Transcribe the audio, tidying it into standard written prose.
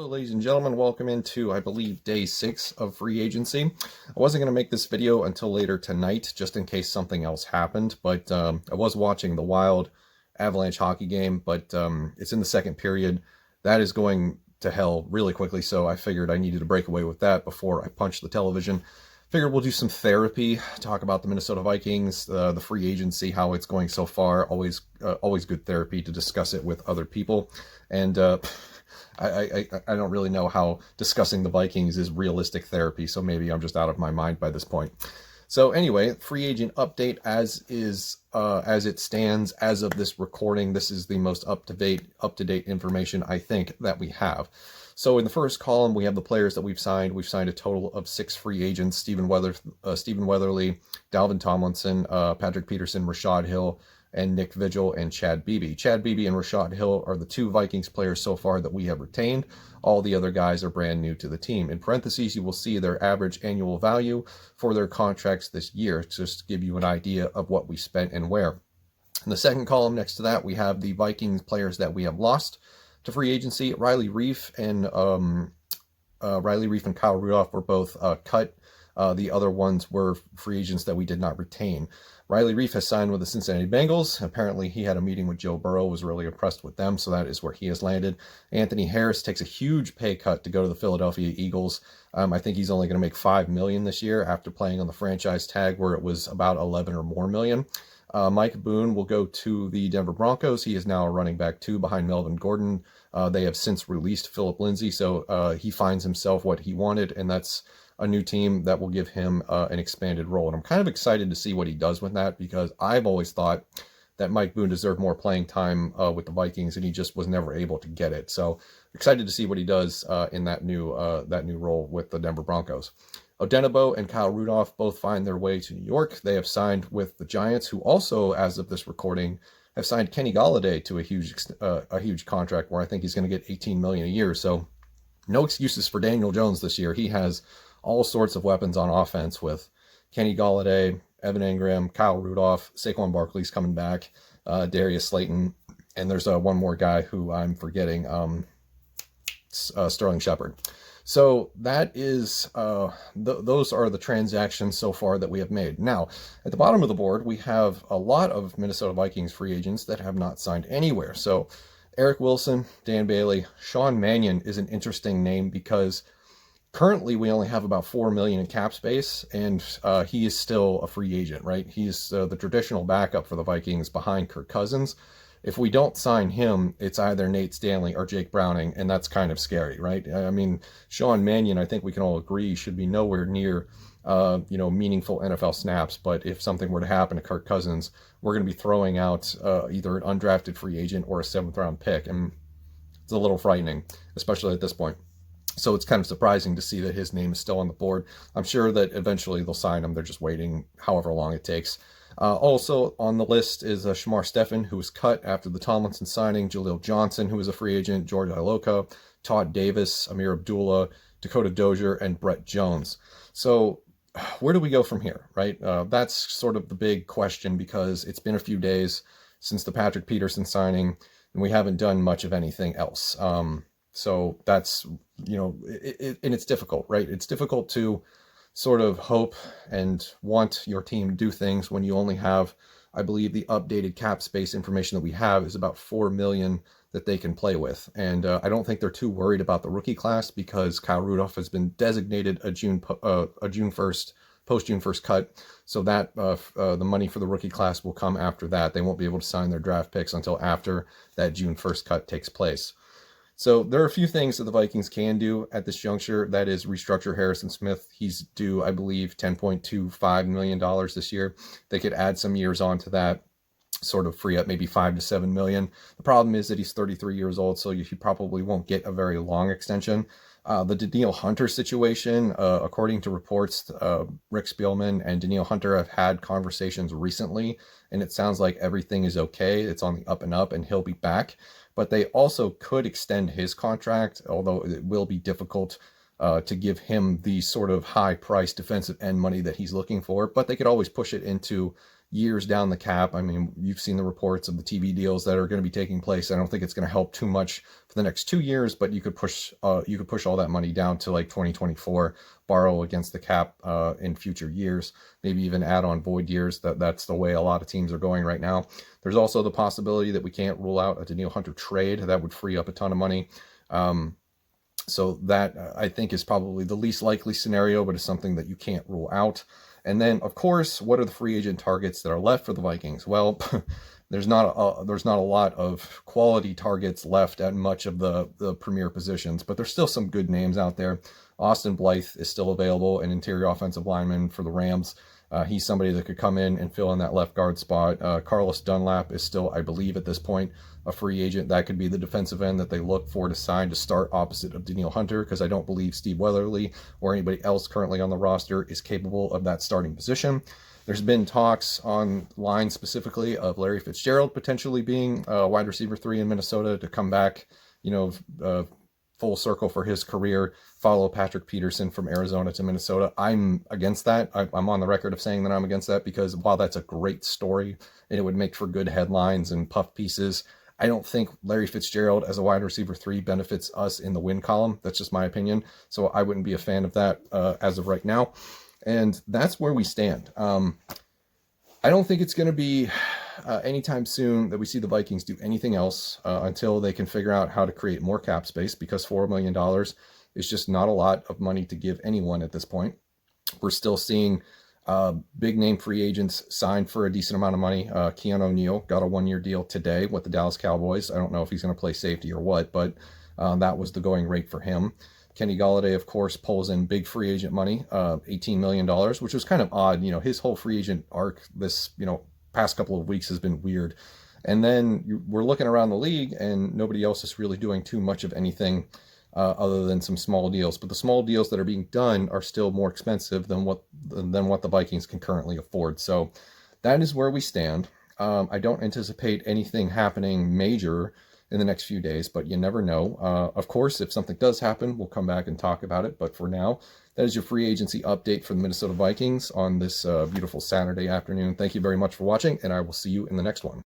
ladies and gentlemen, welcome into, I believe, day 6 of free agency. I wasn't going to make this video until later tonight, just in case something else happened, but I was watching the Wild Avalanche hockey game, but it's in the second period. That is going to hell really quickly, so I figured I needed to break away with that before I punched the television. Figured we'll do some therapy, talk about the Minnesota Vikings, the free agency, how it's going so far. Always good therapy to discuss it with other people. And I don't really know how discussing the Vikings is realistic therapy, so maybe I'm just out of my mind by this point. So anyway, free agent update as it stands as of this recording. This is the most up-to-date information I think that we have. So in the first column, we have the players that we've signed. We've signed a total of 6 free agents: Stephen Weatherly, Dalvin Tomlinson, Patrick Peterson, Rashad Hill, and Nick Vigil and Chad Beebe. Chad Beebe and Rashad Hill are the 2 Vikings players so far that we have retained. All the other guys are brand new to the team. In parentheses, you will see their average annual value for their contracts this year, just to give you an idea of what we spent and where. In the second column next to that, we have the Vikings players that we have lost to free agency. Riley Reef and Kyle Rudolph were both cut. The other ones were free agents that we did not retain. Riley Reef has signed with the Cincinnati Bengals. Apparently, he had a meeting with Joe Burrow, was really impressed with them, so that is where he has landed. Anthony Harris takes a huge pay cut to go to the Philadelphia Eagles. I think he's only going to make $5 million this year after playing on the franchise tag where it was about 11 or more million. Mike Boone will go to the Denver Broncos. He is now a running back 2 behind Melvin Gordon. They have since released Philip Lindsay, so he finds himself what he wanted, and that's a new team that will give him an expanded role. And I'm kind of excited to see what he does with that, because I've always thought that Mike Boone deserved more playing time with the Vikings, and he just was never able to get it. So excited to see what he does in that new role with the Denver Broncos. Odenabo and Kyle Rudolph both find their way to New York. They have signed with the Giants, who also, as of this recording, have signed Kenny Golladay to a huge contract where I think he's going to get $18 million a year. So no excuses for Daniel Jones this year. He has all sorts of weapons on offense with Kenny Golladay, Evan Engram, Kyle Rudolph, Saquon Barkley's coming back, Darius Slayton, and there's one more guy who I'm forgetting, Sterling Shepard. So that is those are the transactions so far that we have made. Now, at the bottom of the board, we have a lot of Minnesota Vikings free agents that have not signed anywhere. So Eric Wilson, Dan Bailey, Sean Mannion is an interesting name because currently we only have about $4 million in cap space, and he is still a free agent, right? He's the traditional backup for the Vikings behind Kirk Cousins. If we don't sign him, it's either Nate Stanley or Jake Browning, and that's kind of scary, right? I mean, Sean Mannion, I think we can all agree, should be nowhere near meaningful NFL snaps. But if something were to happen to Kirk Cousins, we're going to be throwing out either an undrafted free agent or a 7th-round pick, and it's a little frightening, especially at this point. So it's kind of surprising to see that his name is still on the board. I'm sure that eventually they'll sign him. They're just waiting however long it takes. Also on the list is Shamar Stephen, who was cut after the Tomlinson signing, Jaleel Johnson, who is a free agent, George Iloka, Todd Davis, Amir Abdullah, Dakota Dozier, and Brett Jones. So where do we go from here, right? That's sort of the big question, because it's been a few days since the Patrick Peterson signing, and we haven't done much of anything else. So that's, and it's difficult, right? It's difficult to sort of hope and want your team to do things when you only have, I believe the updated cap space information that we have is about $4 million that they can play with. And I don't think they're too worried about the rookie class, because Kyle Rudolph has been designated a June 1st, post-June 1st cut. So that the money for the rookie class will come after that. They won't be able to sign their draft picks until after that June 1st cut takes place. So there are a few things that the Vikings can do at this juncture. That is restructure Harrison Smith. He's due, I believe, $10.25 million this year. They could add some years onto that, sort of free up maybe $5 to $7 million. The problem is that he's 33 years old, so he probably won't get a very long extension. The Danielle Hunter situation, according to reports, Rick Spielman and Danielle Hunter have had conversations recently, and it sounds like everything is okay. It's on the up and up, and he'll be back. But they also could extend his contract, although it will be difficult to give him the sort of high-priced defensive end money that he's looking for. But they could always push it into years down the cap. I mean, you've seen the reports of the TV deals that are going to be taking place. I don't think it's going to help too much for the next 2 years, but you could push all that money down to like 2024, borrow against the cap in future years, maybe even add on void years. That's the way a lot of teams are going right now. There's also the possibility that we can't rule out a Danielle Hunter trade. That would free up a ton of money. So that I think is probably the least likely scenario, but it's something that you can't rule out. And then, of course, what are the free agent targets that are left for the Vikings? Well, there's not a lot of quality targets left at much of the premier positions, but there's still some good names out there. Austin Blythe is still available, an interior offensive lineman for the Rams. He's somebody that could come in and fill in that left guard spot. Carlos Dunlap is still, I believe at this point, a free agent. That could be the defensive end that they look for to sign to start opposite of Danielle Hunter, because I don't believe Steve Weatherly or anybody else currently on the roster is capable of that starting position. There's been talks on line specifically of Larry Fitzgerald potentially being wide receiver 3 in Minnesota to come back, full circle for his career, follow Patrick Peterson from Arizona to Minnesota. I'm against that. I'm on the record of saying that I'm against that, because while that's a great story and it would make for good headlines and puff pieces, I don't think Larry Fitzgerald as a wide receiver 3 benefits us in the win column. That's just my opinion. So I wouldn't be a fan of that as of right now. And that's where we stand. I don't think it's going to be anytime soon that we see the Vikings do anything else until they can figure out how to create more cap space, because $4 million is just not a lot of money to give anyone at this point. We're still seeing big name free agents signed for a decent amount of money. Keanu O'Neal got a 1-year deal today with the Dallas Cowboys. I don't know if he's going to play safety or what, but that was the going rate for him. Kenny Golladay, of course, pulls in big free agent money, $18 million, which was kind of odd. His whole free agent arc this, past couple of weeks has been weird. And then we're looking around the league and nobody else is really doing too much of anything other than some small deals. But the small deals that are being done are still more expensive than what the Vikings can currently afford. So that is where we stand. I don't anticipate anything happening major in the next few days, but you never know. Of course, if something does happen, we'll come back and talk about it. But for now, that is your free agency update for the Minnesota Vikings on this beautiful Saturday afternoon. Thank you very much for watching, and I will see you in the next one.